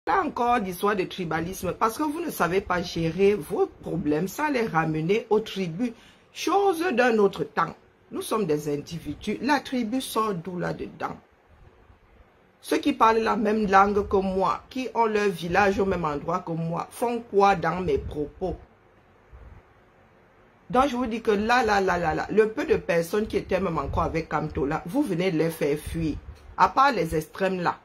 Pas encore d'histoire de tribalisme, parce que vous ne savez pas gérer vos problèmes sans les ramener aux tribus. Chose d'un autre temps. Nous sommes des individus. La tribu sort d'où là-dedans? Ceux qui parlent la même langue que moi, qui ont leur village au même endroit que moi, font quoi dans mes propos? Donc je vous dis que là, le peu de personnes qui étaient même encore avec Kamto là, vous venez de les faire fuir. À part les extrêmes là.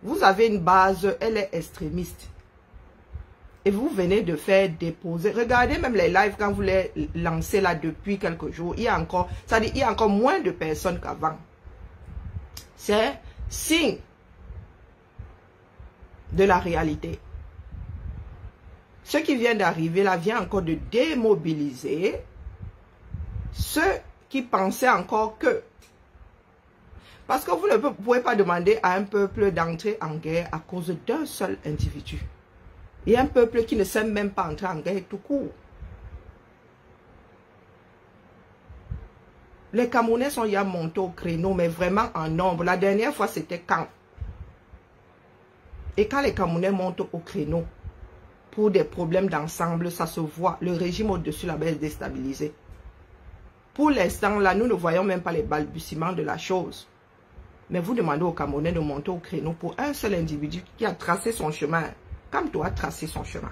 Vous avez une base, elle est extrémiste. Et vous venez de faire déposer. Regardez même les lives quand vous les lancez là depuis quelques jours. Il y a encore, ça dit, il y a encore moins de personnes qu'avant. C'est signe de la réalité. Ce qui vient d'arriver là vient encore de démobiliser ceux qui pensaient encore que. Parce que vous ne pouvez pas demander à un peuple d'entrer en guerre à cause d'un seul individu. Et un peuple qui ne sait même pas entrer en guerre tout court. Les Camerounais sont ya montés au créneau, mais vraiment en nombre. La dernière fois, c'était quand? Et quand les Camerounais montent au créneau, pour des problèmes d'ensemble, ça se voit. Le régime au-dessus là-bas est déstabilisé. Pour l'instant, là, nous ne voyons même pas les balbutiements de la chose. Mais vous demandez aux Camerounais de monter au créneau pour un seul individu qui a tracé son chemin. Comme toi, tracer son chemin.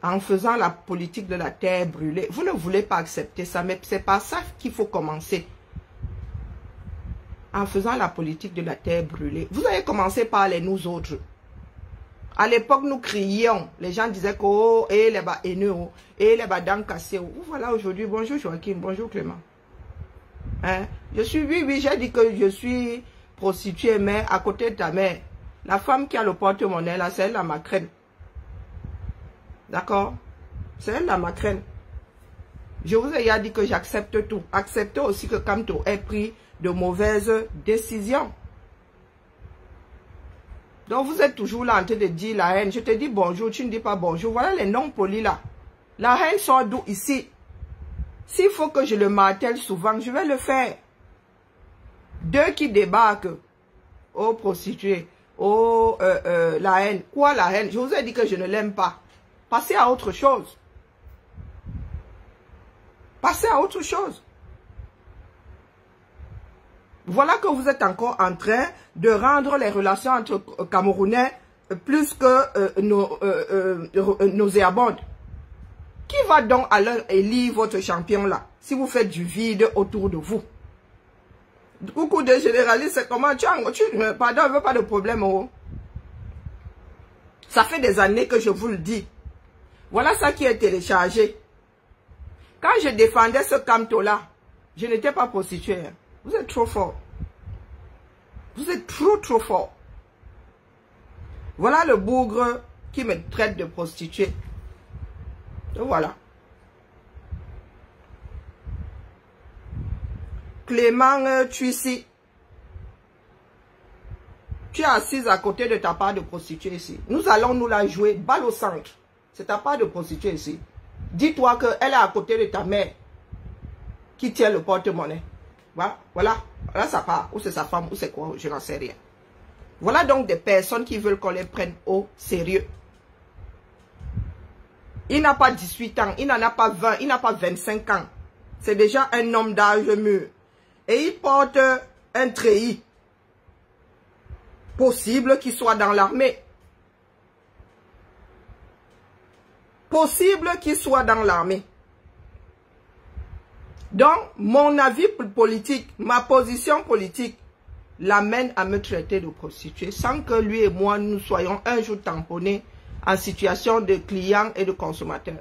En faisant la politique de la terre brûlée. Vous ne voulez pas accepter ça, mais c'est pas ça qu'il faut commencer. En faisant la politique de la terre brûlée. Vous avez commencé par les nous autres. À l'époque, nous crions. Les gens disaient que, oh, et les bas haineux, et les bas dents cassées. Voilà aujourd'hui. Bonjour Joachim, bonjour Clément. Hein? Je suis, oui, j'ai dit que je suis prostituée, mais à côté de ta mère, la femme qui a le porte-monnaie là, c'est elle la macrène. D'accord? C'est elle la macrène. Je vous ai déjà dit que j'accepte tout. Acceptez aussi que Kamto ait pris de mauvaises décisions. Donc vous êtes toujours là en train de dire la haine. Je te dis bonjour, tu ne dis pas bonjour. Voilà les noms polis là. La haine sort d'où ici? S'il faut que je le martèle souvent, je vais le faire. Deux qui débarquent. Oh, prostituée. Oh, la haine. Quoi la haine? Je vous ai dit que je ne l'aime pas. Passez à autre chose. Passez à autre chose. Voilà que vous êtes encore en train de rendre les relations entre Camerounais plus que nauséabondes. Qui va donc alors élire votre champion là, si vous faites du vide autour de vous? Coucou de généralistes, c'est comment pardon, je veux pas de problème. Oh. Ça fait des années que je vous le dis. Voilà ça qui est téléchargé. Quand je défendais ce Kamto là, je n'étais pas prostituée. Hein. Vous êtes trop fort. Vous êtes trop fort. Voilà le bougre qui me traite de prostituée. Donc voilà. Clément Tuissi. Tu es assise à côté de ta part de prostituée ici. Nous allons nous la jouer balle au centre. C'est ta part de prostituée ici. Dis-toi qu'elle est à côté de ta mère qui tient le porte-monnaie. Voilà sa part. Ou c'est sa femme, ou c'est quoi, je n'en sais rien. Voilà donc des personnes qui veulent qu'on les prenne au sérieux. Il n'a pas 18 ans, il n'en a pas 20, il n'a pas 25 ans. C'est déjà un homme d'âge mûr. Et il porte un treillis. Possible qu'il soit dans l'armée. Possible qu'il soit dans l'armée. Donc, mon avis politique, ma position politique, l'amène à me traiter de prostituée sans que lui et moi, nous soyons un jour tamponnés en situation de client et de consommateur.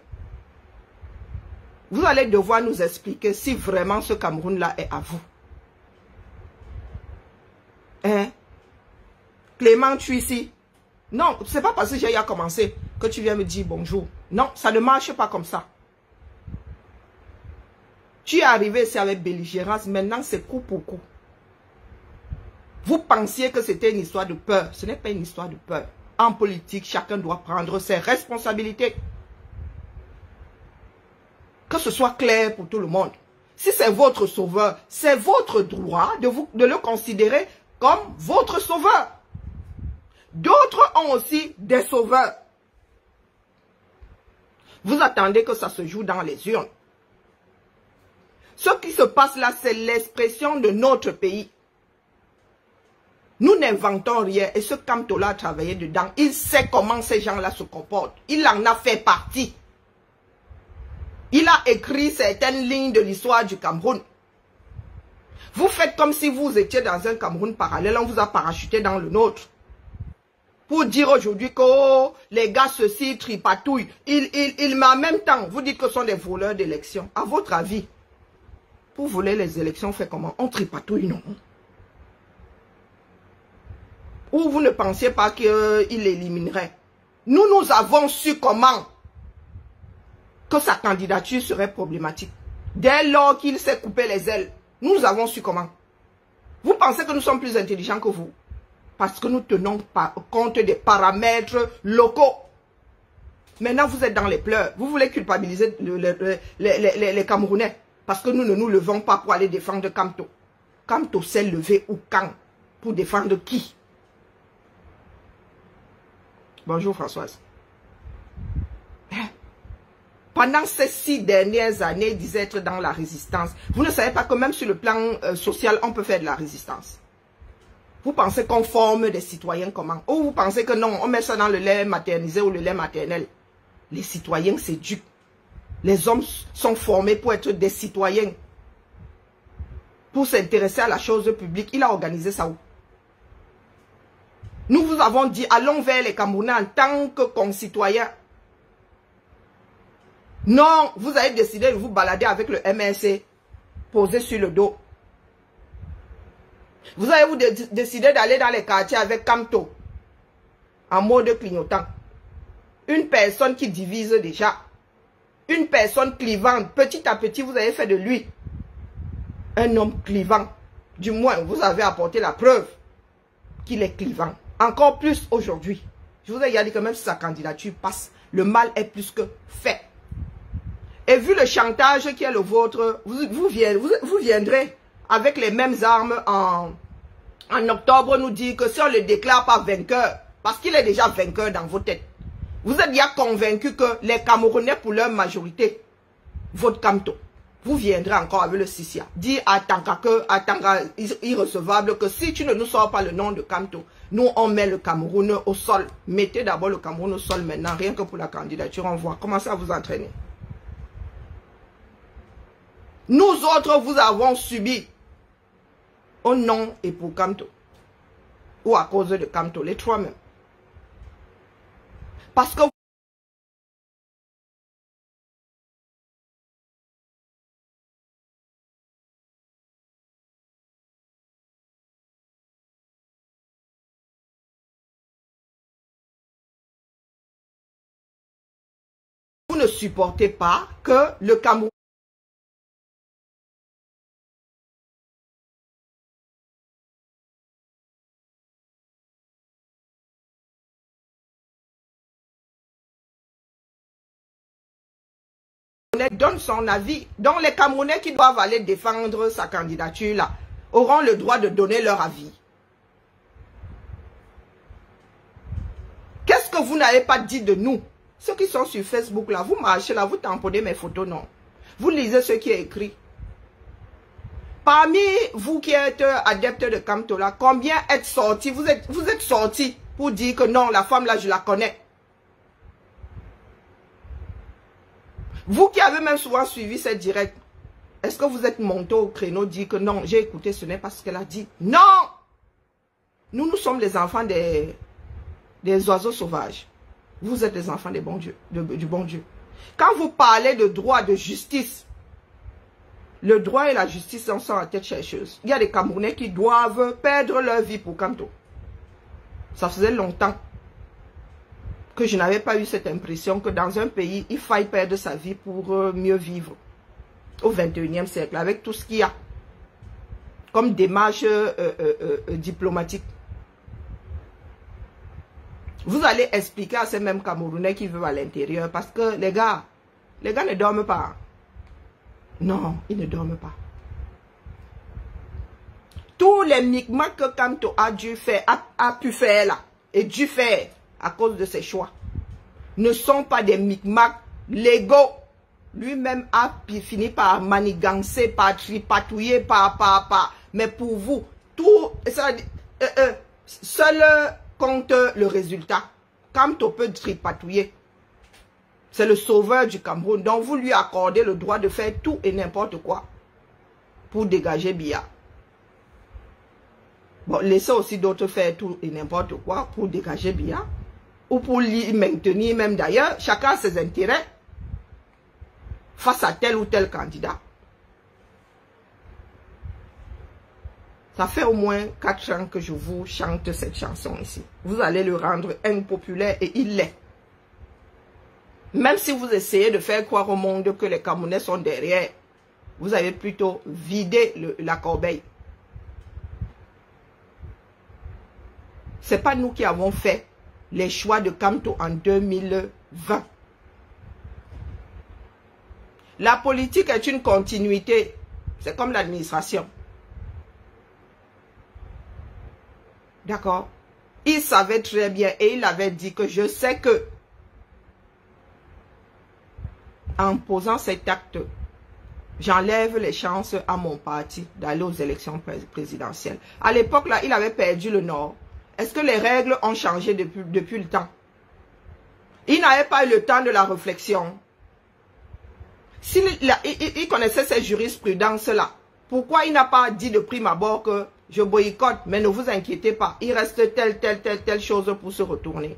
Vous allez devoir nous expliquer si vraiment ce Cameroun-là est à vous. Hein? Clément Tuissi. Non, c'est pas parce que j'ai commencé que tu viens me dire bonjour. Non, ça ne marche pas comme ça. Tu es arrivé ici avec belligérance, maintenant c'est coup pour coup. Vous pensiez que c'était une histoire de peur. Ce n'est pas une histoire de peur. En politique, chacun doit prendre ses responsabilités. Que ce soit clair pour tout le monde. Si c'est votre sauveur, c'est votre droit de le considérer comme votre sauveur. D'autres ont aussi des sauveurs. Vous attendez que ça se joue dans les urnes. Ce qui se passe là, c'est l'expression de notre pays. Nous n'inventons rien et ce Kamtola a travaillé dedans. Il sait comment ces gens-là se comportent. Il en a fait partie. Il a écrit certaines lignes de l'histoire du Cameroun. Vous faites comme si vous étiez dans un Cameroun parallèle, on vous a parachuté dans le nôtre. Pour dire aujourd'hui que oh, les gars ceci tripatouillent. Mais en même temps, vous dites que ce sont des voleurs d'élections. À votre avis, pour voler les élections, on fait comment? On tripatouille, non? Ou vous ne pensiez pas qu'il éliminerait? Nous avons su comment que sa candidature serait problématique. Dès lors qu'il s'est coupé les ailes, nous avons su comment. Vous pensez que nous sommes plus intelligents que vous? Parce que nous tenons pas compte des paramètres locaux. Maintenant, vous êtes dans les pleurs. Vous voulez culpabiliser les Camerounais. Parce que nous ne nous levons pas pour aller défendre Kamto. Kamto s'est levé ou quand? Pour défendre qui? Bonjour Françoise. Pendant ces 6 dernières années, il disait être dans la résistance. Vous ne savez pas que même sur le plan social, on peut faire de la résistance. Vous pensez qu'on forme des citoyens comment? Ou vous pensez que non, on met ça dans le lait maternisé ou le lait maternel? Les citoyens s'éduquent. Les hommes sont formés pour être des citoyens. Pour s'intéresser à la chose publique. Il a organisé ça où? Nous vous avons dit, allons vers les Camerounais en tant que concitoyens. Non, vous avez décidé de vous balader avec le MRC posé sur le dos. Vous avez décidé d'aller dans les quartiers avec Kamto en mode clignotant. Une personne qui divise déjà. Une personne clivante. Petit à petit, vous avez fait de lui un homme clivant. Du moins, vous avez apporté la preuve qu'il est clivant. Encore plus aujourd'hui. Je vous ai dit que même si sa candidature passe, le mal est plus que fait. Et vu le chantage qui est le vôtre, vous viendrez avec les mêmes armes en octobre nous dire que si on ne le déclare pas vainqueur, parce qu'il est déjà vainqueur dans vos têtes, vous êtes déjà convaincu que les Camerounais pour leur majorité votent Kamto. Vous viendrez encore avec le Sissia. Dire à Tanga irrecevable que si tu ne nous sors pas le nom de Kamto, nous on met le Cameroun au sol. Mettez d'abord le Cameroun au sol maintenant, rien que pour la candidature, on voit. Commencez à vous entraîner. Nous autres, vous avons subi au nom et pour Kamto. Ou à cause de Kamto, les trois mêmes. Parce que vous ne supportez pas que le Cameroun donne son avis. Donc les Camerounais qui doivent aller défendre sa candidature là auront le droit de donner leur avis. Qu'est-ce que vous n'avez pas dit de nous? Ceux qui sont sur Facebook là, vous marchez là, vous tamponnez mes photos, non. Vous lisez ce qui est écrit. Parmi vous qui êtes adeptes de Kamto là, combien êtes sortis? Vous êtes sortis pour dire que non, la femme là, je la connais. Vous qui avez même souvent suivi cette directe, est-ce que vous êtes monté au créneau dire que non, j'ai écouté, ce n'est pas ce qu'elle a dit? Non! Nous sommes les enfants des oiseaux sauvages. Vous êtes les enfants des bons dieux, du bon Dieu. Quand vous parlez de droit, de justice, le droit et la justice en sont à tête chercheuse. Il y a des Camerounais qui doivent perdre leur vie pour Kamto. Ça faisait longtemps que je n'avais pas eu cette impression que dans un pays, il faille perdre sa vie pour mieux vivre. Au 21e siècle, avec tout ce qu'il y a comme démarche diplomatique. Vous allez expliquer à ces mêmes Camerounais qui vivent à l'intérieur parce que les gars ne dorment pas. Non, ils ne dorment pas. Tous les micmacs que Kamto a pu faire là, et dû faire à cause de ses choix ne sont pas des micmacs légaux. Lui-même a fini par manigancer, par tripatouiller, mais pour vous, tout ça, seul compte le résultat. Kamto peut tripatouiller. C'est le sauveur du Cameroun. Donc vous lui accordez le droit de faire tout et n'importe quoi pour dégager Biya. Bon, laissez aussi d'autres faire tout et n'importe quoi pour dégager Biya. Ou pour l'y maintenir même d'ailleurs. Chacun a ses intérêts face à tel ou tel candidat. Ça fait au moins 4 ans que je vous chante cette chanson ici. Vous allez le rendre impopulaire et il l'est. Même si vous essayez de faire croire au monde que les Camerounais sont derrière, vous avez plutôt vidé la corbeille. Ce n'est pas nous qui avons fait les choix de Kamto en 2020. La politique est une continuité. C'est comme l'administration. D'accord? Il savait très bien et il avait dit que je sais que en posant cet acte, j'enlève les chances à mon parti d'aller aux élections présidentielles. À l'époque, là, il avait perdu le Nord. Est-ce que les règles ont changé depuis le temps? Il n'avait pas eu le temps de la réflexion. Il connaissait ces jurisprudences-là. Pourquoi il n'a pas dit de prime abord que je boycotte, mais ne vous inquiétez pas, il reste telle chose pour se retourner.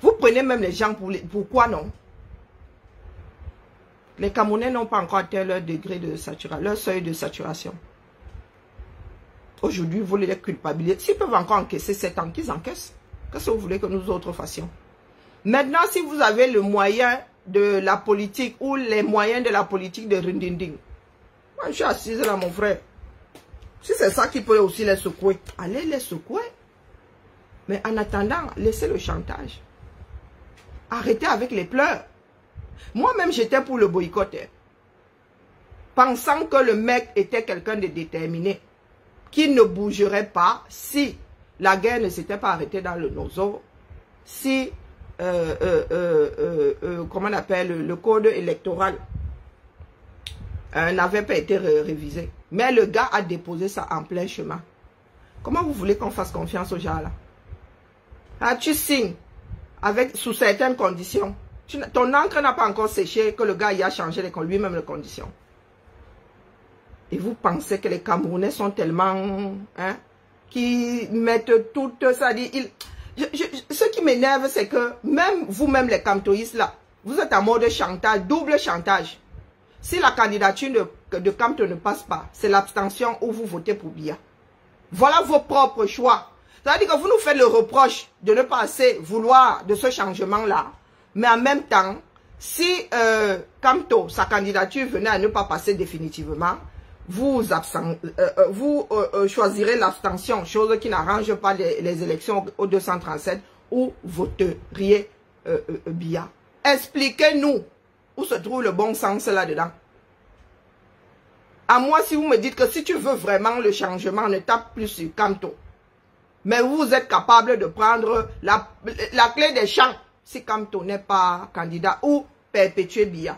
Vous prenez même les gens pourquoi non? Les Camerounais n'ont pas encore atteint leur degré de saturation, leur seuil de saturation. Aujourd'hui, vous voulez les culpabiliser. S'ils peuvent encore encaisser 7 ans, qu'ils encaissent. Qu'est-ce que vous voulez que nous autres fassions? Maintenant, si vous avez le moyen de la politique ou les moyens de la politique de Rindinding, moi je suis assise là, mon frère. Si c'est ça qui peut aussi les secouer, allez les secouer. Mais en attendant, laissez le chantage. Arrêtez avec les pleurs. Moi-même, j'étais pour le boycott. Pensant que le mec était quelqu'un de déterminé. Qui ne bougerait pas si la guerre ne s'était pas arrêtée dans le Nozo. Si, comment on appelle, le code électoral n'avait pas été révisé. Mais le gars a déposé ça en plein chemin. Comment vous voulez qu'on fasse confiance aux gens là? Ah, tu signes sous certaines conditions. Ton encre n'a pas encore séché que le gars y a changé lui-même les conditions. Et vous pensez que les Camerounais sont tellement... Hein, qui mettent tout ça... Ce qui m'énerve, c'est que même vous-même les Kamtoïstes là, vous êtes en mode chantage, double chantage. Si la candidature de Kamto ne passe pas, c'est l'abstention ou vous votez pour Biya. Voilà vos propres choix. C'est-à-dire que vous nous faites le reproche de ne pas assez vouloir de ce changement-là. Mais en même temps, si Kamto, sa candidature venait à ne pas passer définitivement, vous choisirez l'abstention, chose qui n'arrange pas les élections au 237, ou voteriez Biya. Expliquez-nous où se trouve le bon sens là-dedans. À moi, si vous me dites que si tu veux vraiment le changement, ne tape plus sur Kamto. Mais vous êtes capable de prendre la clé des champs si Kamto n'est pas candidat ou perpétuer Biya.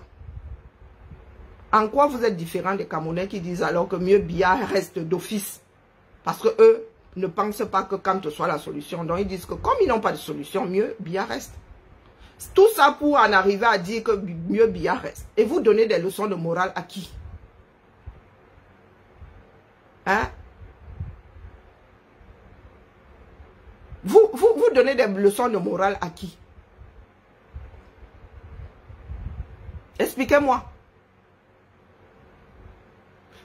En quoi vous êtes différent des Camerounais qui disent alors que mieux Biya reste d'office? Parce que eux ne pensent pas que Kamto soit la solution. Donc ils disent que comme ils n'ont pas de solution, mieux Biya reste. Tout ça pour en arriver à dire que mieux Biya reste. Et vous donnez des leçons de morale à qui? Hein? Vous donnez des leçons de morale à qui? Expliquez-moi.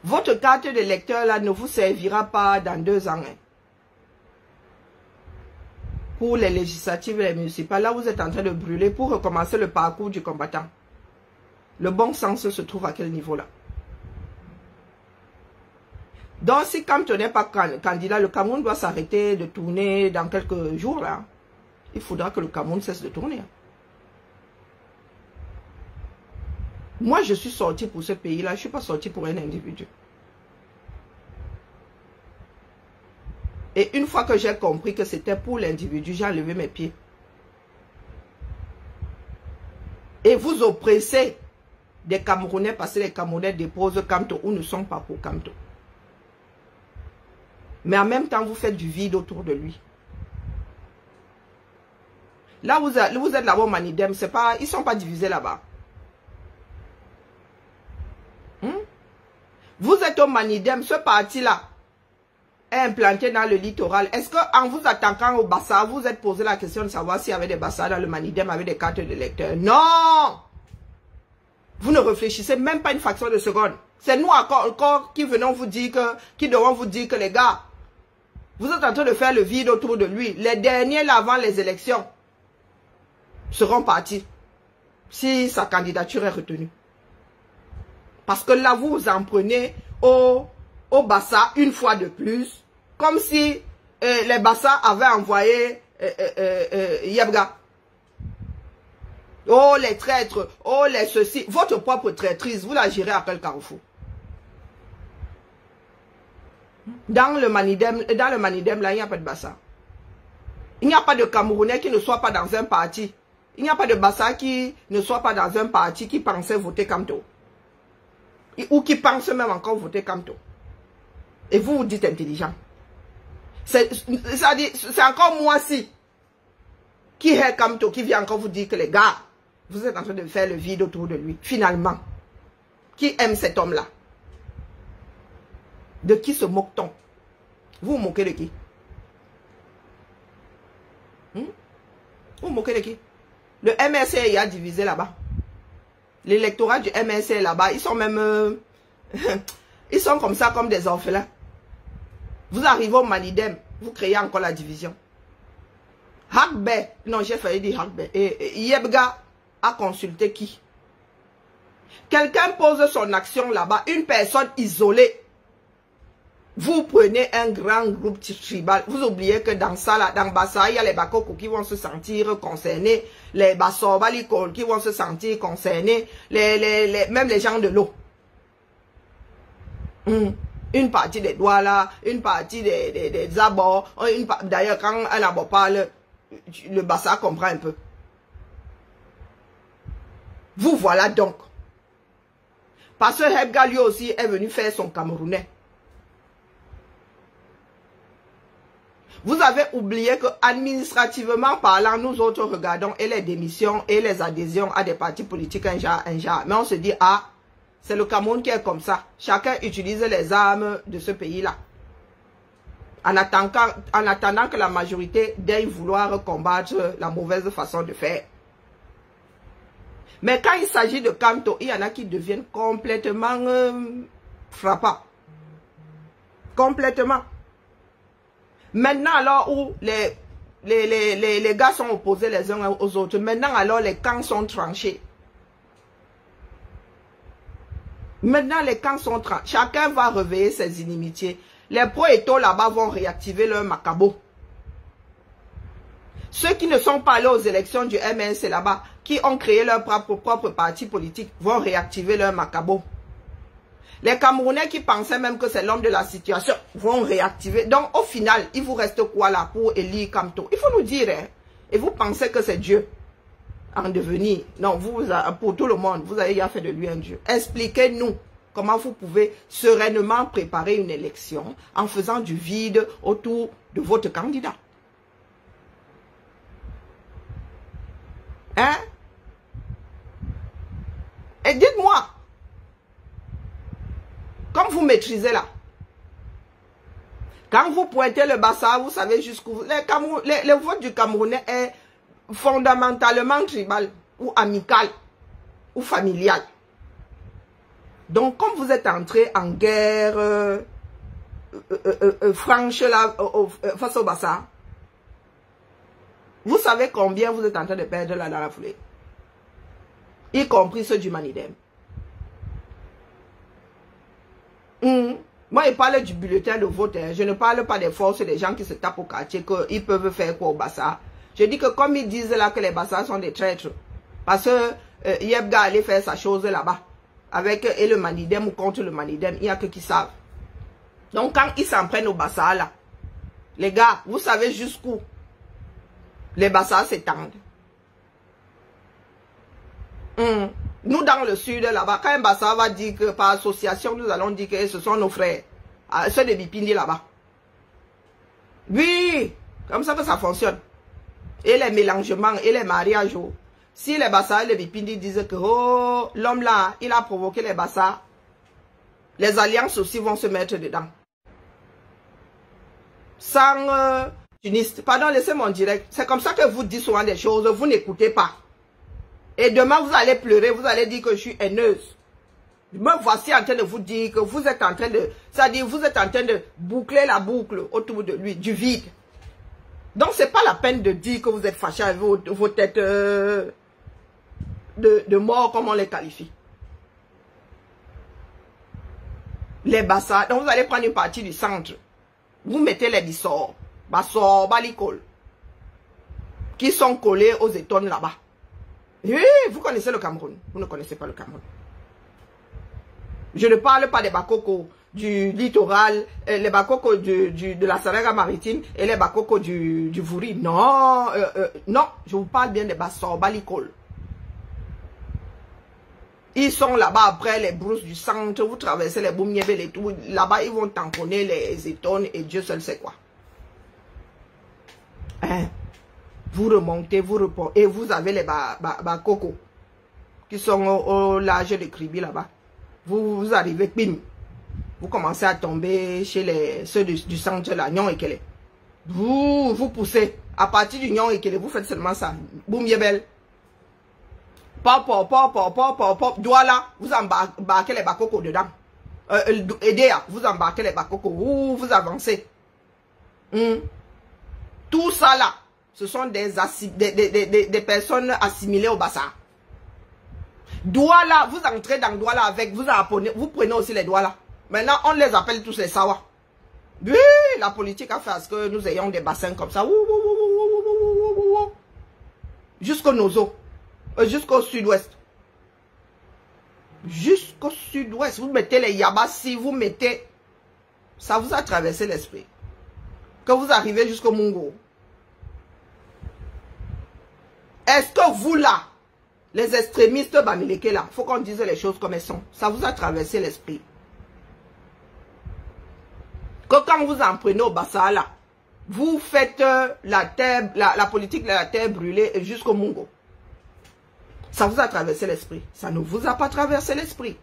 Votre carte d'électeur là ne vous servira pas dans 2 ans. Hein. Pour les législatives et les municipales, là vous êtes en train de brûler pour recommencer le parcours du combattant. Le bon sens se trouve à quel niveau là? Donc si Kamto n'est pas candidat, le Cameroun doit s'arrêter de tourner dans quelques jours là. Il faudra que le Cameroun cesse de tourner. Moi, je suis sorti pour ce pays-là. Je ne suis pas sorti pour un individu. Et une fois que j'ai compris que c'était pour l'individu, j'ai enlevé mes pieds. Et vous oppressez des Camerounais parce que les Camerounais déposent Kamto ou ne sont pas pour Kamto. Mais en même temps, vous faites du vide autour de lui. Là, vous êtes là-bas au Manidem, c'est pas, ils ne sont pas divisés là-bas. Vous êtes au Manidem, ce parti-là est implanté dans le littoral. Est-ce qu'en vous attaquant au Bassa, vous êtes posé la question de savoir s'il y avait des Bassa dans le Manidem avec des cartes d'électeurs? Non! Vous ne réfléchissez même pas une fraction de seconde. C'est nous encore qui venons vous dire qui devons vous dire que les gars, vous êtes en train de faire le vide autour de lui. Les derniers là avant les élections seront partis si sa candidature est retenue. Parce que là, vous vous en prenez au Bassa une fois de plus, comme si les Bassa avaient envoyé Yebga. Oh, les traîtres, oh, les ceci. Votre propre traîtrise, vous la gérez à quel carrefour? Dans le Manidem, là, il n'y a pas de Bassa. Il n'y a pas de Camerounais qui ne soit pas dans un parti. Il n'y a pas de Bassa qui ne soit pas dans un parti qui pensait voter Kamto. Ou qui pense même encore voter Kamto. Et vous vous dites intelligent. C'est encore moi-ci qui est Kamto, qui vient encore vous dire que les gars, vous êtes en train de faire le vide autour de lui. Finalement, qui aime cet homme-là? De qui se moque-t-on? Vous vous moquez de qui? Vous vous moquez de qui? Le MRC a divisé là-bas. L'électorat du MRC là-bas, ils sont même... ils sont comme ça, comme des orphelins. Vous arrivez au Manidem, vous créez encore la division. Hakbe, non, j'ai failli dire Hakbe. Et Yebga a consulté qui? Quelqu'un pose son action là-bas, une personne isolée. Vous prenez un grand groupe tribal. Vous oubliez que dans ça, là, dans Bassa, il y a les Bakoko qui vont se sentir concernés. Les Bassobalikol qui vont se sentir concernés. Même les gens de l'eau. Une partie des Douala, une partie des abords. D'ailleurs, quand un abord parle, le Bassa comprend un peu. Vous voilà donc. Parce que Hebga lui aussi est venu faire son Camerounais. Vous avez oublié que administrativement parlant, nous autres regardons et les démissions et les adhésions à des partis politiques un genre. Mais on se dit, ah, c'est le Cameroun qui est comme ça. Chacun utilise les armes de ce pays-là. En attendant que la majorité daigne vouloir combattre la mauvaise façon de faire. Mais quand il s'agit de Kamto, il y en a qui deviennent complètement frappants. Complètement. Maintenant, alors où les gars sont opposés les uns aux autres, maintenant, alors les camps sont tranchés. Maintenant, les camps sont tranchés. Chacun va réveiller ses inimitiés. Les pro-étos là-bas vont réactiver leur macabo. Ceux qui ne sont pas allés aux élections du MNC là-bas, qui ont créé leur propre parti politique, vont réactiver leur macabo. Les Camerounais qui pensaient même que c'est l'homme de la situation vont réactiver. Donc, au final, il vous reste quoi là pour élire Kamto? Il faut nous dire, hein? Et vous pensez que c'est Dieu en devenir? Non, pour tout le monde, vous avez déjà fait de lui un Dieu. Expliquez-nous comment vous pouvez sereinement préparer une élection en faisant du vide autour de votre candidat. Hein? Et dites-moi, comme vous maîtrisez là, quand vous pointez le Bassa, vous savez jusqu'où. Le vote du Camerounais est fondamentalement tribal, ou amical, ou familial. Donc, comme vous êtes entré en guerre franche là, face au Bassa, vous savez combien vous êtes en train de perdre là dans la foulée. Y compris ceux du Manidem. Moi, je parle du bulletin de vote. Hein. Je ne parle pas des forces des gens qui se tapent au quartier, qu'ils peuvent faire quoi au Bassa. Je dis que comme ils disent là que les Bassa sont des traîtres, parce que Yebga allait faire sa chose là-bas, avec et le Manidem ou contre le Manidem, il n'y a que qui savent. Donc quand ils s'en prennent au Bassa là, Les gars, vous savez jusqu'où les Bassa s'étendent. Nous, dans le sud, là-bas, quand un Bassa va dire que par association, nous allons dire que ce sont nos frères, ceux de Bipindi là-bas. Oui, comme ça que ça fonctionne. Et les mélangements et les mariages. Si les Bassa et les Bipindi disent que oh, l'homme là, il a provoqué les Bassa, les alliances aussi vont se mettre dedans. Sans tuniste. Pardon, laissez mon direct. C'est comme ça que vous dites souvent des choses, vous n'écoutez pas. Et demain, vous allez pleurer, vous allez dire que je suis haineuse. Me voici en train de vous dire que vous êtes en train de... C'est-à-dire, vous êtes en train de boucler la boucle autour de lui, du vide. Donc, c'est pas la peine de dire que vous êtes fâché avec vos têtes de mort, comme on les qualifie. Les Bassa, donc vous allez prendre une partie du centre. Vous mettez les Bissors, Bassor, Balikol, qui sont collés aux étoiles là-bas. Oui, vous connaissez le Cameroun. Vous ne connaissez pas le Cameroun. Je ne parle pas des Bakoko du littoral, les Bakoko de la Sarega maritime et les Bakoko du Vouri. Non, non, je vous parle bien des Bassor, Balikol. Ils sont là-bas après les brousses du centre, vous traversez les Boumniébel et tout. Là-bas, ils vont tamponner les étones et Dieu seul sait quoi. Hein? Vous remontez, vous reportez, et vous avez les Bakoko qui sont au large de Kribi là-bas. Vous arrivez, bim, vous commencez à tomber chez ceux du centre là, Nyon et Kele. Vous poussez. À partir du Nyon et Kele, vous faites seulement ça. Boum yebel. Pop, Douala, vous embarquez les Bakoko dedans. Edea, vous embarquez les Bakoko. Vous avancez. Tout ça là, ce sont des personnes assimilées au Bassa. Douala, vous entrez dans Douala avec, vous prenez aussi les Douala. Maintenant, on les appelle tous les Sawa. Oui, la politique a fait à ce que nous ayons des bassins comme ça. Jusqu'au Nozo. Jusqu'au sud-ouest. Jusqu'au sud-ouest. Vous mettez les Yabassi, vous mettez... Ça vous a traversé l'esprit. Que vous arrivez jusqu'au Mungo. Est-ce que vous là, les extrémistes Bamileke là, il faut qu'on dise les choses comme elles sont. Ça vous a traversé l'esprit. Que quand vous en prenez au Bassa là, vous faites la politique de la terre brûlée jusqu'au Mungo. Ça vous a traversé l'esprit. Ça ne vous a pas traversé l'esprit.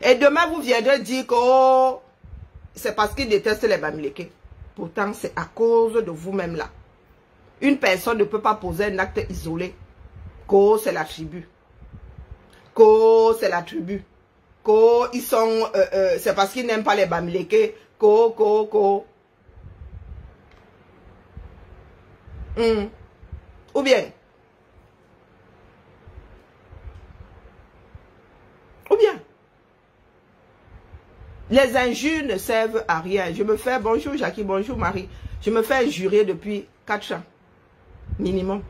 Et demain, vous viendrez dire que oh, c'est parce qu'ils détestent les Bamileke. Pourtant, c'est à cause de vous-même là. Une personne ne peut pas poser un acte isolé. Que c'est la tribu. Que c'est la tribu. Que ils sont... c'est parce qu'ils n'aiment pas les Bamileke. Ou bien... Ou bien, les injures ne servent à rien. Je me fais, bonjour Jackie, bonjour Marie, je me fais injurier depuis 4 ans, minimum.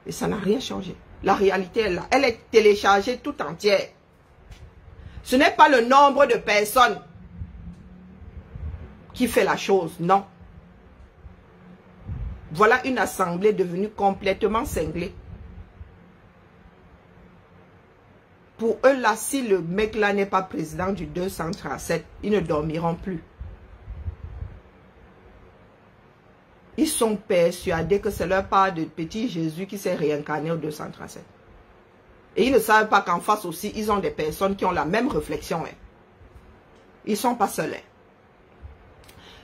Et ça n'a rien changé. La réalité est là. Elle est téléchargée tout entière. Ce n'est pas le nombre de personnes qui fait la chose, non. Voilà une assemblée devenue complètement cinglée. Pour eux là, si le mec là n'est pas président du 237, ils ne dormiront plus. Ils sont persuadés que c'est leur part de petit Jésus qui s'est réincarné au 237. Et ils ne savent pas qu'en face aussi, ils ont des personnes qui ont la même réflexion. Hein. Ils ne sont pas seuls. Hein.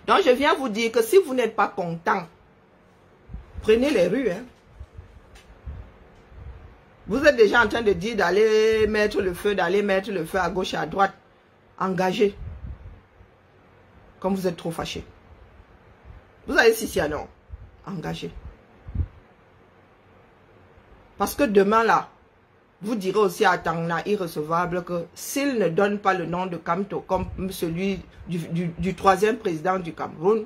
Donc je viens vous dire que si vous n'êtes pas content, prenez les rues. Hein. Vous êtes déjà en train de dire d'aller mettre le feu, à gauche et à droite. Engagez. Comme vous êtes trop fâché. Vous allez si à non. Engagez. Parce que demain là, vous direz aussi à Tangna irrecevable que s'il ne donne pas le nom de Kamto comme celui du 3e président du Cameroun,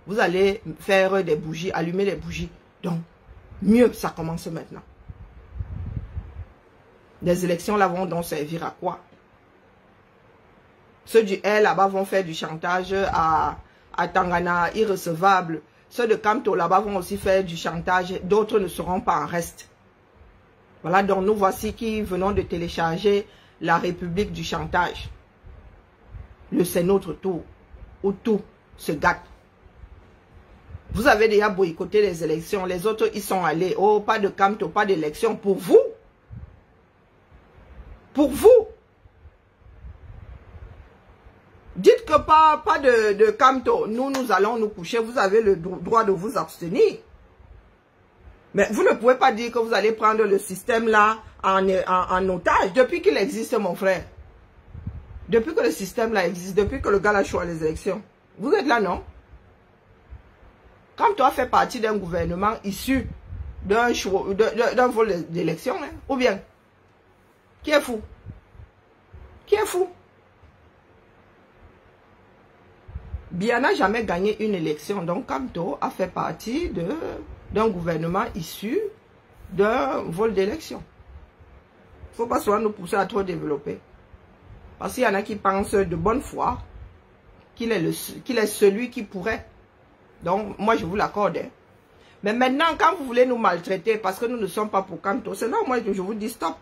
vous allez faire des bougies, allumer les bougies. Donc, mieux, ça commence maintenant. Les élections là vont donc servir à quoi? Ceux du L là-bas vont faire du chantage à Tangana irrecevable. ceux de Kamto là-bas vont aussi faire du chantage. D'autres ne seront pas en reste. Voilà, donc nous voici qui venons de télécharger la République du chantage. C'est notre tour, où tout se gâte. Vous avez déjà boycotté les élections, les autres ils sont allés. Oh, pas de Kamto, pas d'élection pour vous. Pour vous. Dites que pas de Kamto, nous allons nous coucher, vous avez le droit de vous abstenir. Mais vous ne pouvez pas dire que vous allez prendre le système là en otage. Depuis qu'il existe, mon frère. Depuis que le système là existe, depuis que le gars a choisi les élections. Vous êtes là, non? Kamto a fait partie d'un gouvernement issu d'un vol d'élection, hein? Ou bien? Qui est fou? Qui est fou? Biya n'a jamais gagné une élection. Donc Kamto a fait partie d'un gouvernement issu d'un vol d'élection. Il ne faut pas souvent nous pousser à trop développer. Parce qu'il y en a qui pensent de bonne foi qu'il est celui qui pourrait. Donc moi je vous l'accorde. Hein. Mais maintenant quand vous voulez nous maltraiter parce que nous ne sommes pas pour Kamto, c'est là moi je vous dis stop.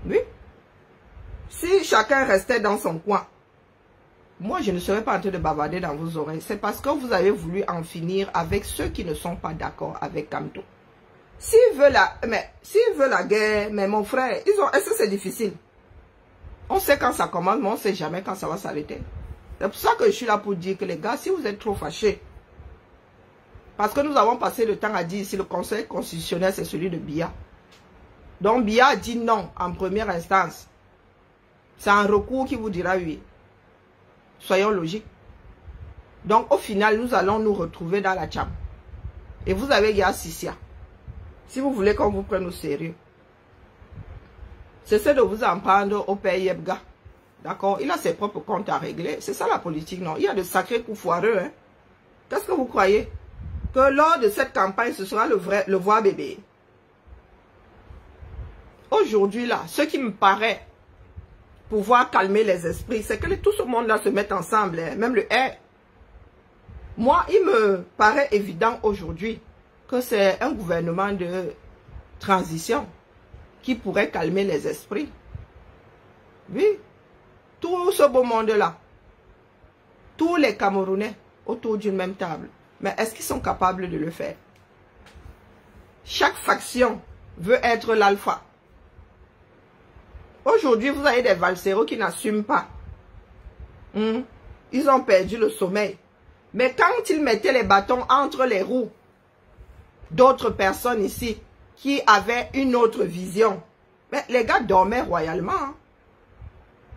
Oui. Si chacun restait dans son coin, moi, je ne serais pas en train de bavarder dans vos oreilles. C'est parce que vous avez voulu en finir avec ceux qui ne sont pas d'accord avec Kamto. S'ils veulent la guerre, mais mon frère, est-ce que c'est difficile? On sait quand ça commence, mais on ne sait jamais quand ça va s'arrêter. C'est pour ça que je suis là pour dire que les gars, si vous êtes trop fâchés, parce que nous avons passé le temps à dire ici, le Conseil constitutionnel, c'est celui de Biya. Donc Biya a dit non en première instance. C'est un recours qui vous dira oui. Soyons logiques. Donc, au final, nous allons nous retrouver dans la chambre. Et vous avez Yassisia. Si vous voulez qu'on vous prenne au sérieux. C'est de vous en prendre au père Yebga. D'accord? Il a ses propres comptes à régler. C'est ça la politique, non? Il y a de sacrés coups foireux. Hein? Qu'est-ce que vous croyez? Que lors de cette campagne, ce sera le voir bébé. Aujourd'hui, là, ce qui me paraît pouvoir calmer les esprits, c'est que tout ce monde-là se met ensemble, hein, même le R. Moi, il me paraît évident aujourd'hui que c'est un gouvernement de transition qui pourrait calmer les esprits. Oui, tout ce beau monde-là, tous les Camerounais autour d'une même table, mais est-ce qu'ils sont capables de le faire? Chaque faction veut être l'alpha. Aujourd'hui, vous avez des valseros qui n'assument pas. Ils ont perdu le sommeil. Mais quand ils mettaient les bâtons entre les roues d'autres personnes ici qui avaient une autre vision, mais les gars dormaient royalement. Hein.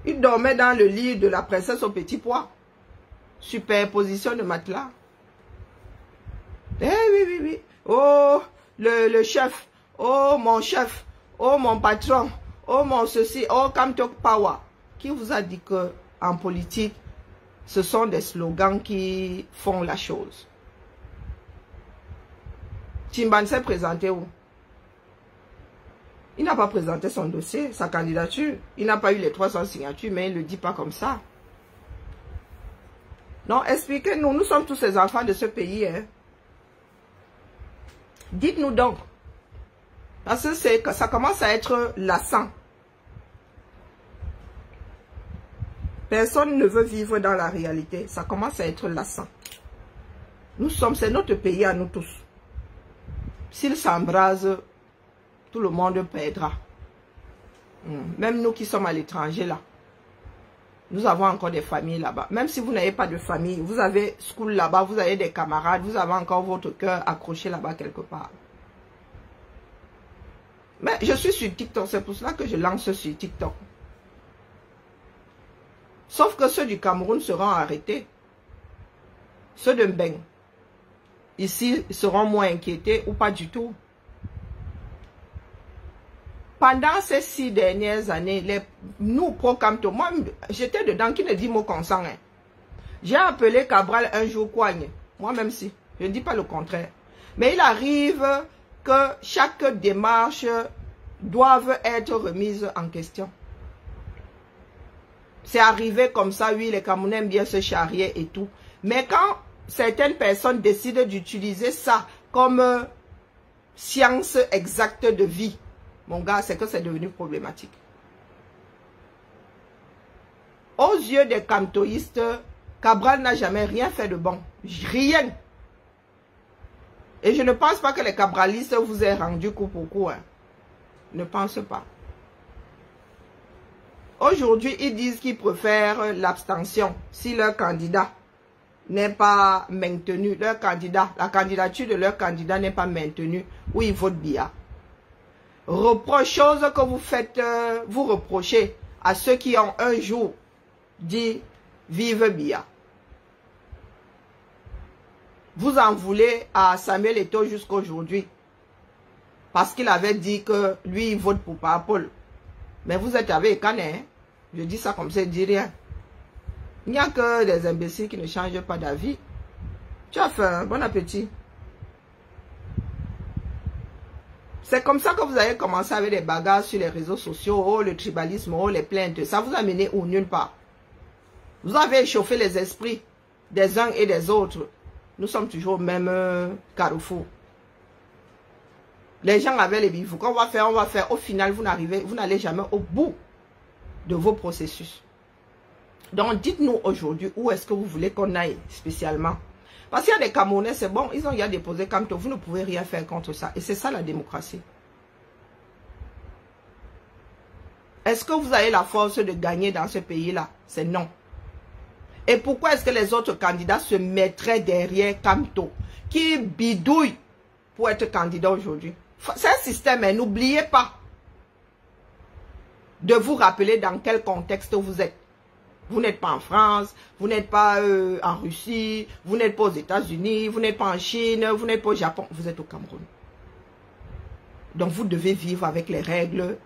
Ils dormaient dans le lit de la princesse au petit pois. Superposition de matelas. Eh oui. Oh, le chef. Oh, mon chef. Oh, mon patron. Oh mon ceci, oh Kamto Power. Qui vous a dit que en politique, ce sont des slogans qui font la chose? Timban s'est présenté où? Il n'a pas présenté son dossier, sa candidature. Il n'a pas eu les 300 signatures, mais il ne le dit pas comme ça. Non, expliquez-nous, nous sommes tous les enfants de ce pays. Hein. Dites-nous donc. Parce que ça commence à être lassant. Personne ne veut vivre dans la réalité. Ça commence à être lassant. C'est notre pays à nous tous. S'il s'embrase, tout le monde perdra. Même nous qui sommes à l'étranger là. Nous avons encore des familles là-bas. Même si vous n'avez pas de famille, vous avez school là-bas, vous avez des camarades, vous avez encore votre cœur accroché là-bas quelque part. Mais je suis sur TikTok, c'est pour cela que je lance sur TikTok. Sauf que ceux du Cameroun seront arrêtés. Ceux de Mbeng, ici, seront moins inquiétés ou pas du tout. Pendant ces 6 dernières années, nous, pro-Kamto, moi, j'étais dedans, qui ne dit mot consent. Hein. J'ai appelé Cabral un jour Coigne. Moi-même si, je ne dis pas le contraire. Mais il arrive que chaque démarche doive être remise en question. C'est arrivé comme ça, oui, les Camerounais aiment bien se charrier et tout. Mais quand certaines personnes décident d'utiliser ça comme science exacte de vie, mon gars, c'est que c'est devenu problématique. Aux yeux des camtoïstes, Cabral n'a jamais rien fait de bon. Rien. Et je ne pense pas que les cabralistes vous aient rendu coup pour coup. Hein. Ne pense pas. Aujourd'hui, ils disent qu'ils préfèrent l'abstention si leur candidat n'est pas maintenu. La candidature de leur candidat n'est pas maintenue ou ils votent Biya. Chose que vous faites, vous reprochez à ceux qui ont un jour dit vive Biya. Vous en voulez à Samuel Eto'o jusqu'à aujourd'hui. Parce qu'il avait dit que lui, il vote pour Paul. Mais vous êtes avec Kane. Hein? Je dis ça comme ça, je dis rien. Il n'y a que des imbéciles qui ne changent pas d'avis. Tu as faim, bon appétit. C'est comme ça que vous avez commencé avec des bagarres sur les réseaux sociaux, oh, le tribalisme, oh, les plaintes. Ça vous a mené où nulle part. Vous avez échauffé les esprits des uns et des autres. Nous sommes toujours au même carrefour. Les gens avaient les bifous. Qu'on va faire, on va faire. Au final, vous n'allez jamais au bout de vos processus. Donc, dites-nous aujourd'hui où est-ce que vous voulez qu'on aille spécialement. Parce qu'il y a des Camerounais, c'est bon, ils ont déjà déposé Camto. Vous ne pouvez rien faire contre ça. Et c'est ça la démocratie. Est-ce que vous avez la force de gagner dans ce pays-là? C'est non. Et pourquoi est-ce que les autres candidats se mettraient derrière Camto, qui bidouille pour être candidat aujourd'hui? C'est un système, hein, n'oubliez pas de vous rappeler dans quel contexte vous êtes. Vous n'êtes pas en France, vous n'êtes pas en Russie, vous n'êtes pas aux États-Unis, vous n'êtes pas en Chine, vous n'êtes pas au Japon, vous êtes au Cameroun. Donc vous devez vivre avec les règles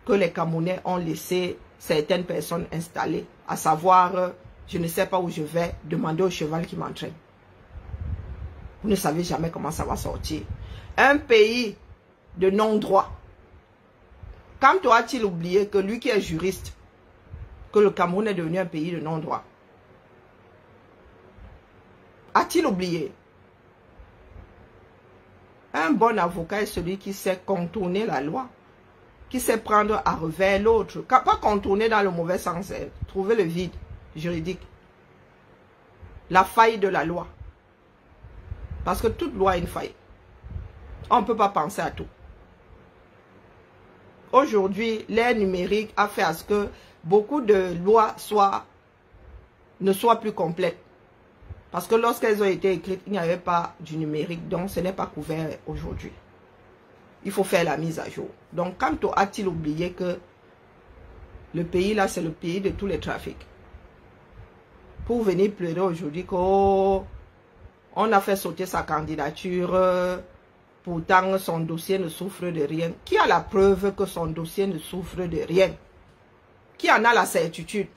que les Camerounais ont laissé certaines personnes installer, à savoir... je ne sais pas où je vais, demander au cheval qui m'entraîne. Vous ne savez jamais comment ça va sortir. Un pays de non-droit. Quand a-t-il oublié que lui qui est juriste, que le Cameroun est devenu un pays de non-droit? A-t-il oublié? Un bon avocat est celui qui sait contourner la loi, qui sait prendre à revers l'autre. Pas contourner dans le mauvais sens, trouver le vide juridique, la faille de la loi, parce que toute loi a une faille. On ne peut pas penser à tout. Aujourd'hui, l'ère numérique a fait à ce que beaucoup de lois ne soient plus complètes, parce que lorsqu'elles ont été écrites, il n'y avait pas du numérique, donc ce n'est pas couvert aujourd'hui. Il faut faire la mise à jour. Donc, quand a-t-il oublié que le pays là, c'est le pays de tous les trafics? Pour venir pleurer aujourd'hui qu'on a fait sauter sa candidature, pourtant son dossier ne souffre de rien. Qui a la preuve que son dossier ne souffre de rien? Qui en a la certitude?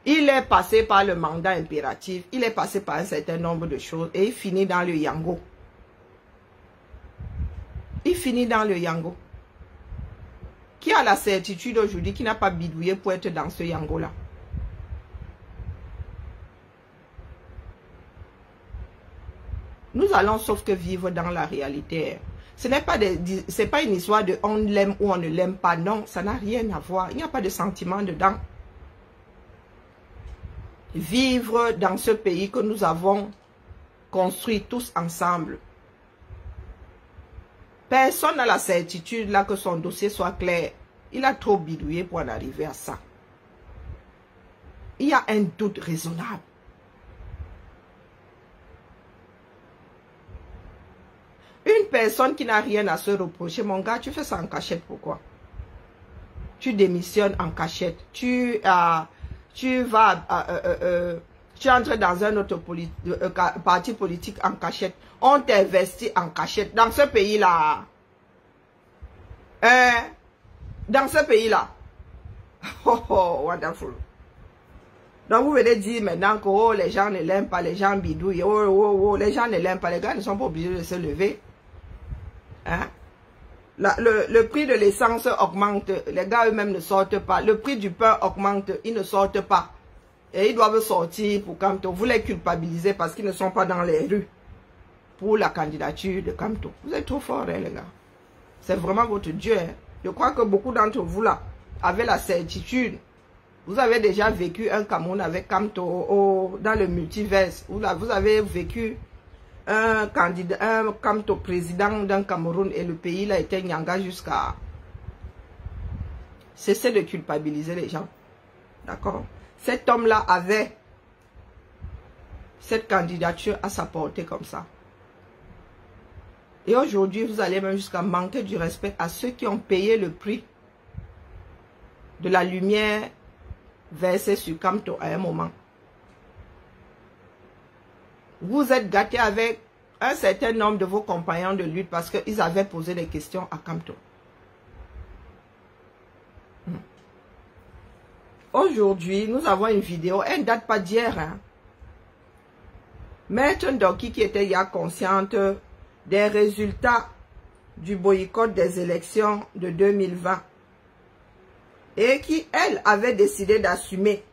Il est passé par le mandat impératif, il est passé par un certain nombre de choses et il finit dans le Yango. Il finit dans le Yango. Qui a la certitude aujourd'hui qui n'a pas bidouillé pour être dans ce Yango-là? Nous allons sauf que vivre dans la réalité. Ce n'est pas, pas une histoire de on l'aime ou on ne l'aime pas. Non, ça n'a rien à voir. Il n'y a pas de sentiment dedans. Vivre dans ce pays que nous avons construit tous ensemble. Personne n'a la certitude là que son dossier soit clair. Il a trop bidouillé pour en arriver à ça. Il y a un doute raisonnable. Une personne qui n'a rien à se reprocher, mon gars, tu fais ça en cachette, pourquoi? Tu démissionnes en cachette. Tu entres dans un autre parti politique en cachette. On t'investit en cachette. Dans ce pays-là. Dans ce pays-là. Oh, oh, wonderful. Donc vous venez dire maintenant que oh, les gens ne l'aiment pas, les gens bidouillent. Oh, oh, oh, les gens ne l'aiment pas. Les gars ne sont pas obligés de se lever. Hein? Le prix de l'essence augmente. Les gars eux-mêmes ne sortent pas. Le prix du pain augmente. Ils ne sortent pas. Et ils doivent sortir pour Kamto. Vous les culpabilisez parce qu'ils ne sont pas dans les rues pour la candidature de Kamto. Vous êtes trop forts, hein, les gars. C'est vraiment votre Dieu. Hein. Je crois que beaucoup d'entre vous là avaient la certitude. Vous avez déjà vécu un Cameroun avec Kamto dans le multiverse. Vous avez vécu un Kamto président d'un Cameroun et le pays là était Nyanga jusqu'à... Cessez de culpabiliser les gens. D'accord? Cet homme-là avait cette candidature à sa portée comme ça. Et aujourd'hui, vous allez même jusqu'à manquer du respect à ceux qui ont payé le prix de la lumière versée sur Kamto à un moment. Vous êtes gâtés avec un certain nombre de vos compagnons de lutte parce qu'ils avaient posé des questions à Kamto. Aujourd'hui, nous avons une vidéo, elle ne date pas d'hier. Hein. Maître Ndoki qui était hier consciente des résultats du boycott des élections de 2020 et qui, elle, avait décidé d'assumer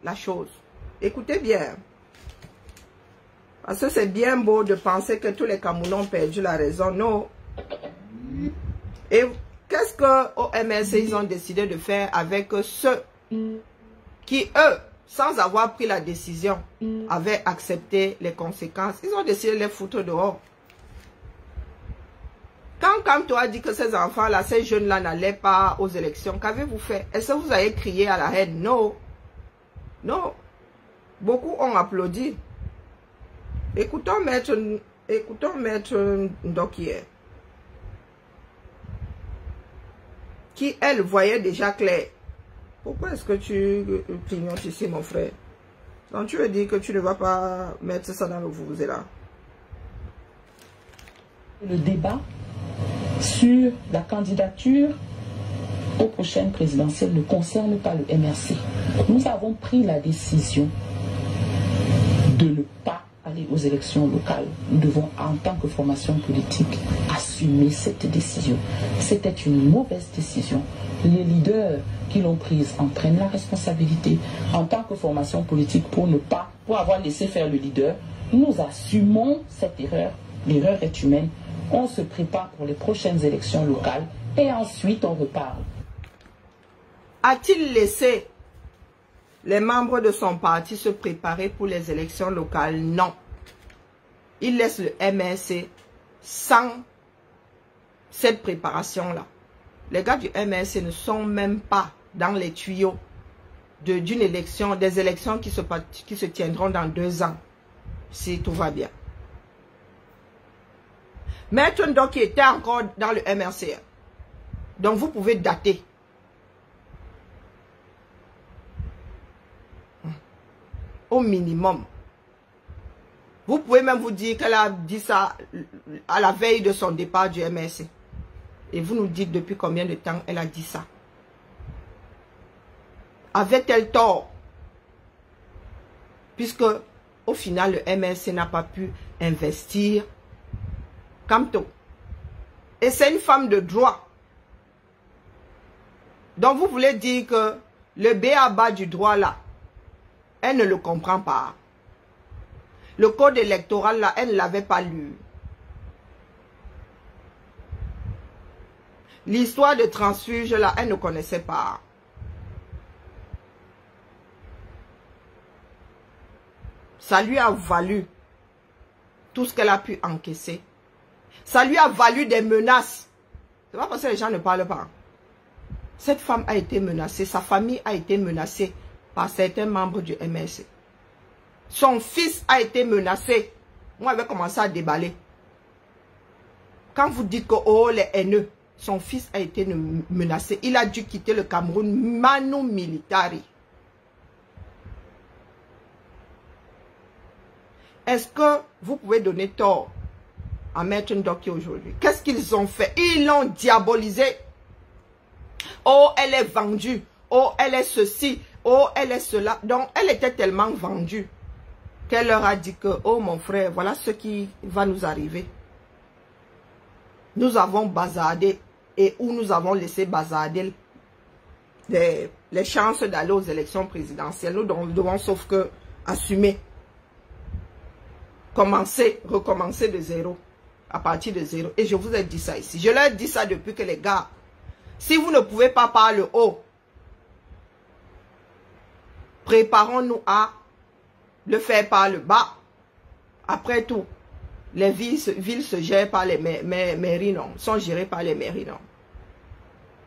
la chose. Écoutez bien. Parce que c'est bien beau de penser que tous les Camerounais ont perdu la raison. Non. Et qu'est-ce que au MLC, ils ont décidé de faire avec ceux qui, eux, sans avoir pris la décision, avaient accepté les conséquences? Ils ont décidé de les foutre dehors. Quand Kamto a dit que ces enfants-là, ces jeunes-là n'allaient pas aux élections, qu'avez-vous fait? Est-ce que vous avez crié à la haine? Non. Non. Beaucoup ont applaudi. Écoutons Maître Ndoki, qui, elle, voyait déjà clair. Pourquoi est-ce que tu clignotes ici, mon frère? Donc, tu veux dire que tu ne vas pas mettre ça dans le vuvuzela? Le débat sur la candidature aux prochaines présidentielles ne concerne pas le MRC. Nous avons pris la décision de ne pas aller aux élections locales. Nous devons, en tant que formation politique, assumer cette décision. C'était une mauvaise décision. Les leaders qui l'ont prise en prennent la responsabilité. En tant que formation politique, pour avoir laissé faire le leader, nous assumons cette erreur. L'erreur est humaine. On se prépare pour les prochaines élections locales et ensuite on reparle. A-t-il laissé les membres de son parti se préparer pour les élections locales? Non. Il laisse le MRC sans cette préparation-là. Les gars du MRC ne sont même pas dans les tuyaux d'une élection, des élections qui se tiendront dans 2 ans, si tout va bien. Maître Ndoki était encore dans le MRC. Donc vous pouvez dater. Au minimum. Vous pouvez même vous dire qu'elle a dit ça à la veille de son départ du MRC. Et vous nous dites depuis combien de temps elle a dit ça. Avait-elle tort? Puisque au final le MRC n'a pas pu investir Kamto. Et c'est une femme de droit. Donc vous voulez dire que le b.a.-ba du droit là, elle ne le comprend pas. Le code électoral là, elle ne l'avait pas lu. L'histoire de transfuge là, elle ne connaissait pas. Ça lui a valu tout ce qu'elle a pu encaisser. Ça lui a valu des menaces. C'est pas parce que les gens ne parlent pas. Cette femme a été menacée. Sa famille a été menacée par certains membres du MRC. Son fils a été menacé. Moi, je vais commencer à déballer. Quand vous dites que oh, les haineux, son fils a été menacé. Il a dû quitter le Cameroun manu militari. Est-ce que vous pouvez donner tort à Maître Ndoki aujourd'hui? Qu'est-ce qu'ils ont fait? Ils l'ont diabolisé. Oh, elle est vendue. Oh, elle est ceci. Oh, elle est cela. Donc, elle était tellement vendue qu'elle leur a dit que, oh mon frère, voilà ce qui va nous arriver. Nous avons bazardé et où nous avons laissé bazarder les chances d'aller aux élections présidentielles. Nous devons sauf que assumer. Recommencer de zéro. À partir de zéro. Et je vous ai dit ça ici. Je leur dis ça depuis que les gars, si vous ne pouvez pas par le haut, préparons-nous à le faire par le bas. Après tout, les villes se gèrent par les mairies, non. Sont gérées par les mairies, non.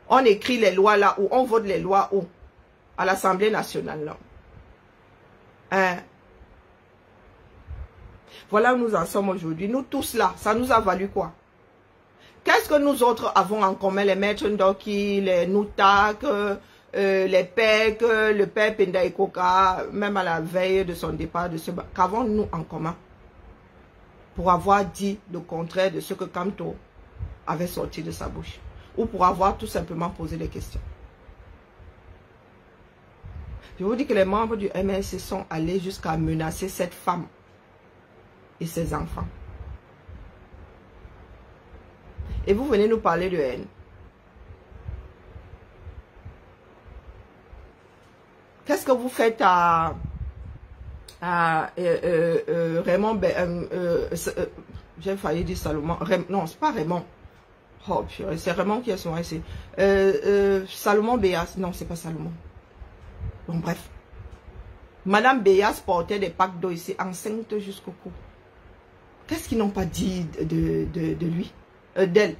On écrit les lois là où, on vote les lois où? À l'Assemblée nationale, non. Hein? Voilà où nous en sommes aujourd'hui. Nous tous là, ça nous a valu quoi? Qu'est-ce que nous autres avons en commun? Les maîtres Ndoki, les Noutak, les PEC, le père Pendaïkoka, même à la veille de son départ de ce... Qu'avons-nous en commun? Pour avoir dit le contraire de ce que Kamto avait sorti de sa bouche. Ou pour avoir tout simplement posé des questions. Je vous dis que les membres du MRC sont allés jusqu'à menacer cette femme et ses enfants. Et vous venez nous parler de haine. Qu'est-ce que vous faites à Raymond, j'ai failli dire Salomon, non, c'est pas Raymond. Oh, c'est Raymond qui est souvent ici. Salomon Béas, non, c'est pas Salomon. Bon, bref. Madame Béas portait des packs d'eau ici, enceinte jusqu'au cou. Qu'est-ce qu'ils n'ont pas dit de lui, d'elle?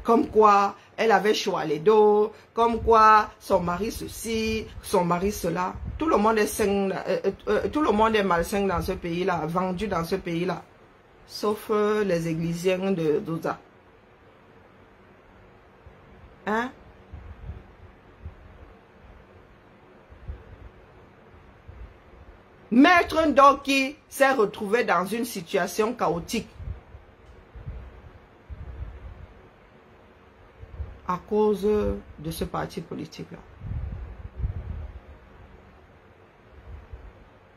Comme quoi, elle avait chaud à les dos, comme quoi, son mari ceci, son mari cela. Tout le monde est sain, tout le monde est malsain dans ce pays-là, vendu dans ce pays-là. Sauf les églisiens de Douza. Hein? Maître Ndoki s'est retrouvé dans une situation chaotique. À cause de ce parti politique-là.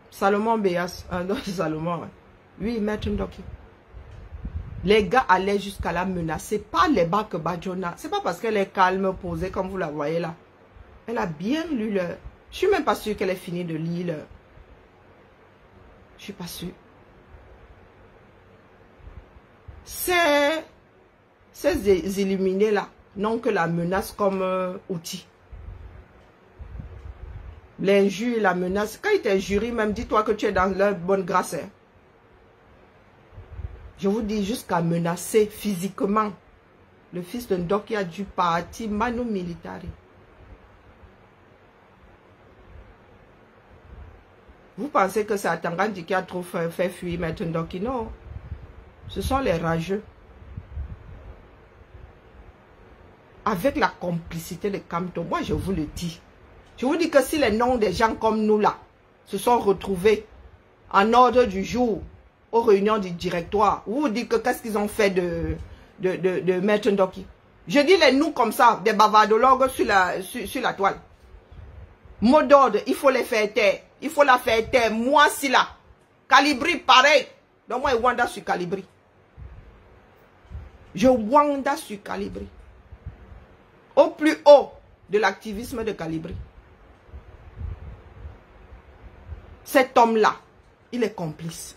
Salomon Béas, non, Salomon, oui, Maître Ndoki. Les gars allaient jusqu'à la menacer, pas les bas que Badjona. C'est pas parce qu'elle est calme, posée, comme vous la voyez là. Elle a bien lu le... Je suis même pas sûre qu'elle ait fini de lire le... Je suis pas sûre. Ces illuminés là n'ont que la menace comme outil. L'injure, la menace. Quand il t'injurie, même dis-toi que tu es dans leur bonne grâce. Hein. Je vous dis jusqu'à menacer physiquement le fils de Ndoki a dû partir manu militari. Vous pensez que c'est Atangandi qui a trop fait fuir Maître Ndoki? Non. Ce sont les rageux. Avec la complicité de Kamto, moi je vous le dis. Je vous dis que si les noms des gens comme nous là se sont retrouvés en ordre du jour aux réunions du directoire, vous vous dites que qu'est-ce qu'ils ont fait de Maître Ndoki? Je dis les noms comme ça, des bavardologues sur la toile. Mot d'ordre, il faut les faire taire. Il faut la faire taire. Moi, si là. Calibri, pareil. Donc moi, je wanda sur Calibri. Je wanda sur Calibri. Au plus haut de l'activisme de Calibri. Cet homme-là, il est complice.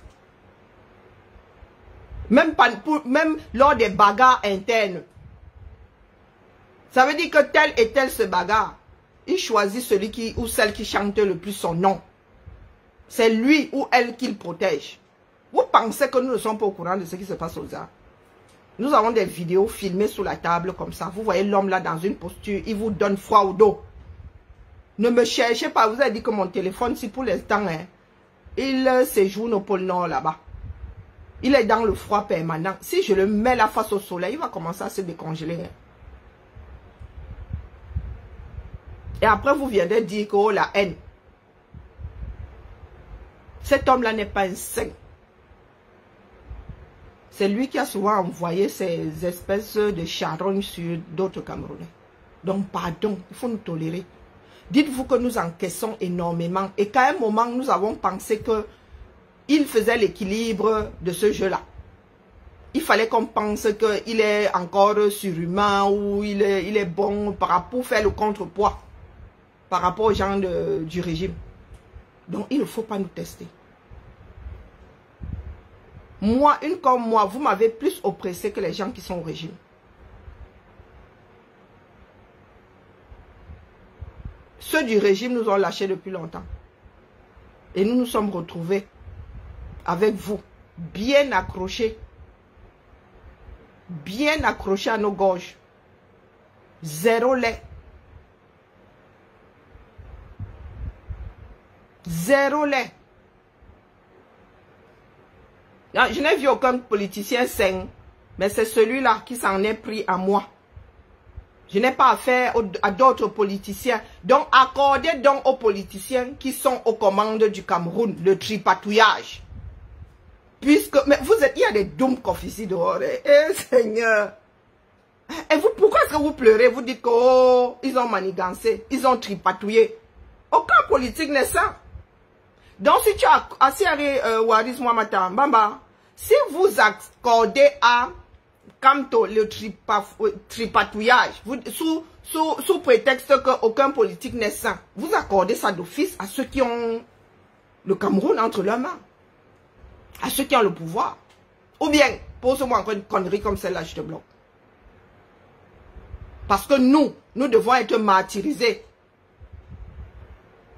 Même lors des bagarres internes. Ça veut dire que tel et tel se bagarre. Il choisit celui qui ou celle qui chante le plus son nom. C'est lui ou elle qu'il protège. Vous pensez que nous ne sommes pas au courant de ce qui se passe aux arts? Nous avons des vidéos filmées sous la table comme ça. Vous voyez l'homme là dans une posture. Il vous donne froid au dos. Ne me cherchez pas. Vous avez dit que mon téléphone, si pour l'instant, hein, il séjourne au pôle Nord là-bas. Il est dans le froid permanent. Si je le mets là face au soleil, il va commencer à se décongeler. Hein. Et après, vous viendrez dire que oh, la haine. Cet homme-là n'est pas un saint. C'est lui qui a souvent envoyé ces espèces de charognes sur d'autres Camerounais. Donc, pardon, il faut nous tolérer. Dites-vous que nous encaissons énormément. Et qu'à un moment, nous avons pensé qu'il faisait l'équilibre de ce jeu-là. il fallait qu'on pense qu'il est encore surhumain ou il est bon pour faire le contrepoids par rapport aux gens du régime. Donc, il ne faut pas nous tester. Moi, une comme moi, vous m'avez plus oppressé que les gens qui sont au régime. Ceux du régime nous ont lâchés depuis longtemps. Et nous nous sommes retrouvés avec vous, bien accrochés à nos gorges. Zéro lait. Zéro lait. Je n'ai vu aucun politicien sain, mais c'est celui-là qui s'en est pris à moi. Je n'ai pas affaire à d'autres politiciens. Donc, accordez donc aux politiciens qui sont aux commandes du Cameroun le tripatouillage. Puisque, mais vous êtes, il y a des Doumkoff ici dehors. Seigneur. Et vous, pourquoi est-ce que vous pleurez? Vous dites que, oh, ils ont manigancé, ils ont tripatouillé. Aucun politique n'est ça. Donc, si tu as Asiari Waris Mouamata, Bamba, si vous accordez à Kamto le tripatouillage, sous prétexte qu'aucun politique n'est sain, vous accordez ça d'office à ceux qui ont le Cameroun entre leurs mains, à ceux qui ont le pouvoir. Ou bien, pose-moi encore une connerie comme celle-là, je te bloque. Parce que nous devons être martyrisés.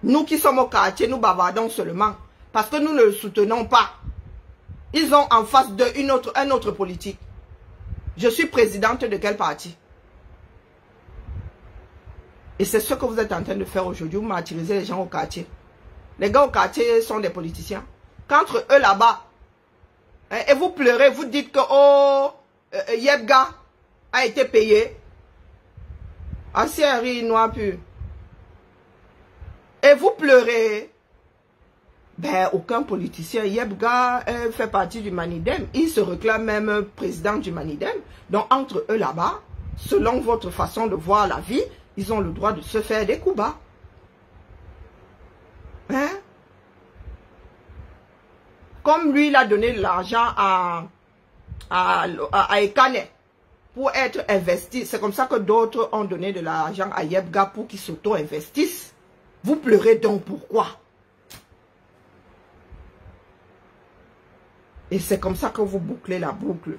Nous qui sommes au quartier, nous bavardons seulement. Parce que nous ne le soutenons pas. Ils ont en face d'eux un autre politique. Je suis présidente de quel parti? Et c'est ce que vous êtes en train de faire aujourd'hui. Vous martyrisez les gens au quartier. Les gars au quartier sont des politiciens. Qu'entre eux là-bas, et vous pleurez, vous dites que oh, Yebga a été payé. Asiari noir pu. Et vous pleurez. Ben, aucun politicien. Yebga fait partie du Manidem. Il se réclame même président du Manidem. Donc, entre eux là-bas, selon votre façon de voir la vie, ils ont le droit de se faire des coups bas. Hein? Comme lui, il a donné de l'argent à Ekane pour être investi. C'est comme ça que d'autres ont donné de l'argent à Yebga pour qu'ils s'auto-investissent. Vous pleurez donc pourquoi? Et c'est comme ça que vous bouclez la boucle.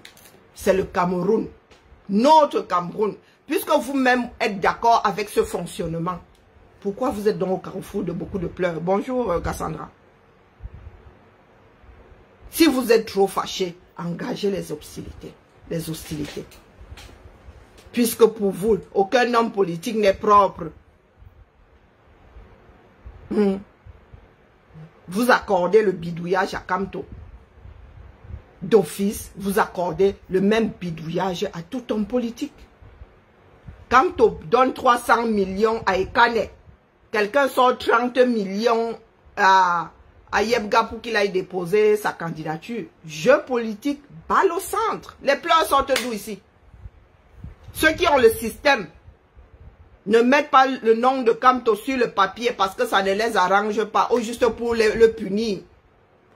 C'est le Cameroun. Notre Cameroun. Puisque vous-même êtes d'accord avec ce fonctionnement, pourquoi vous êtes donc au carrefour de beaucoup de pleurs? Bonjour Cassandra. Si vous êtes trop fâché, engagez les hostilités. Les hostilités. Puisque pour vous, aucun homme politique n'est propre. Vous accordez le bidouillage à Kamto. D'office, vous accordez le même bidouillage à tout homme politique. Kamto donne 300 millions à Ekane. Quelqu'un sort 30 millions à Yebga pour qu'il aille déposer sa candidature. Jeu politique, balle au centre. Les pleurs sortent d'où ici? Ceux qui ont le système ne mettent pas le nom de Kamto sur le papier parce que ça ne les arrange pas ou juste pour le punir.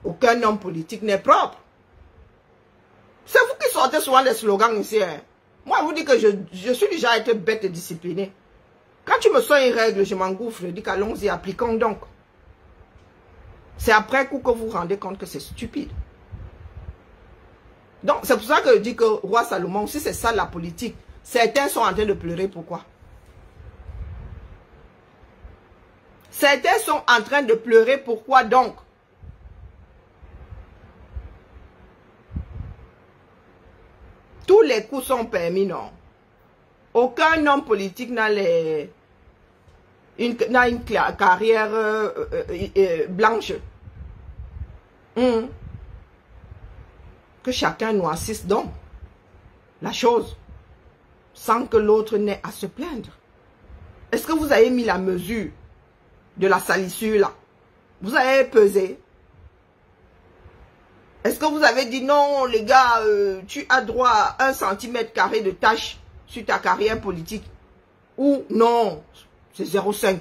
Aucun homme politique n'est propre. C'est vous qui sortez souvent les slogans ici. Hein. Moi, je vous dis que je suis déjà été bête et disciplinée. Quand tu me sors une règle, je m'engouffre. Je dis qu'allons-y, appliquons donc. C'est après coup que vous vous rendez compte que c'est stupide. Donc, c'est pour ça que je dis que Roi Salomon, si c'est ça la politique, certains sont en train de pleurer. Pourquoi? Certains sont en train de pleurer. Pourquoi donc? Tous les coups sont permis, non? Aucun homme politique n'a une carrière blanche. Que chacun noircisse donc la chose sans que l'autre n'ait à se plaindre. Est-ce que vous avez mis la mesure de la salissure là? Vous avez pesé? Est-ce que vous avez dit non, les gars, tu as droit à 1 cm² de tâche sur ta carrière politique? Ou non, c'est 0,5.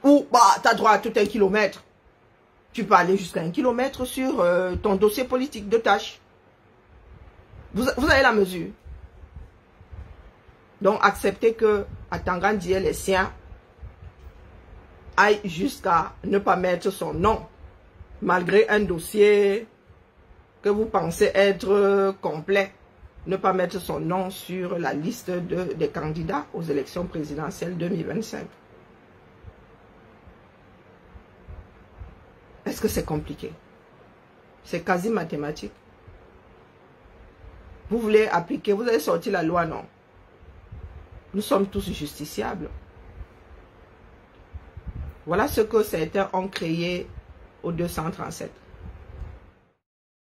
Ou bah, tu as droit à tout 1 kilomètre. Tu peux aller jusqu'à 1 kilomètre sur ton dossier politique de tâche. Vous avez la mesure. Donc, acceptez que Atangandi et les siens aillent jusqu'à ne pas mettre son nom, malgré un dossier que vous pensez être complet, ne pas mettre son nom sur la liste des candidats aux élections présidentielles 2025. Est-ce que c'est compliqué? C'est quasi mathématique. Vous voulez appliquer, vous avez sorti la loi, non? Nous sommes tous justiciables. Voilà ce que certains ont créé au 237.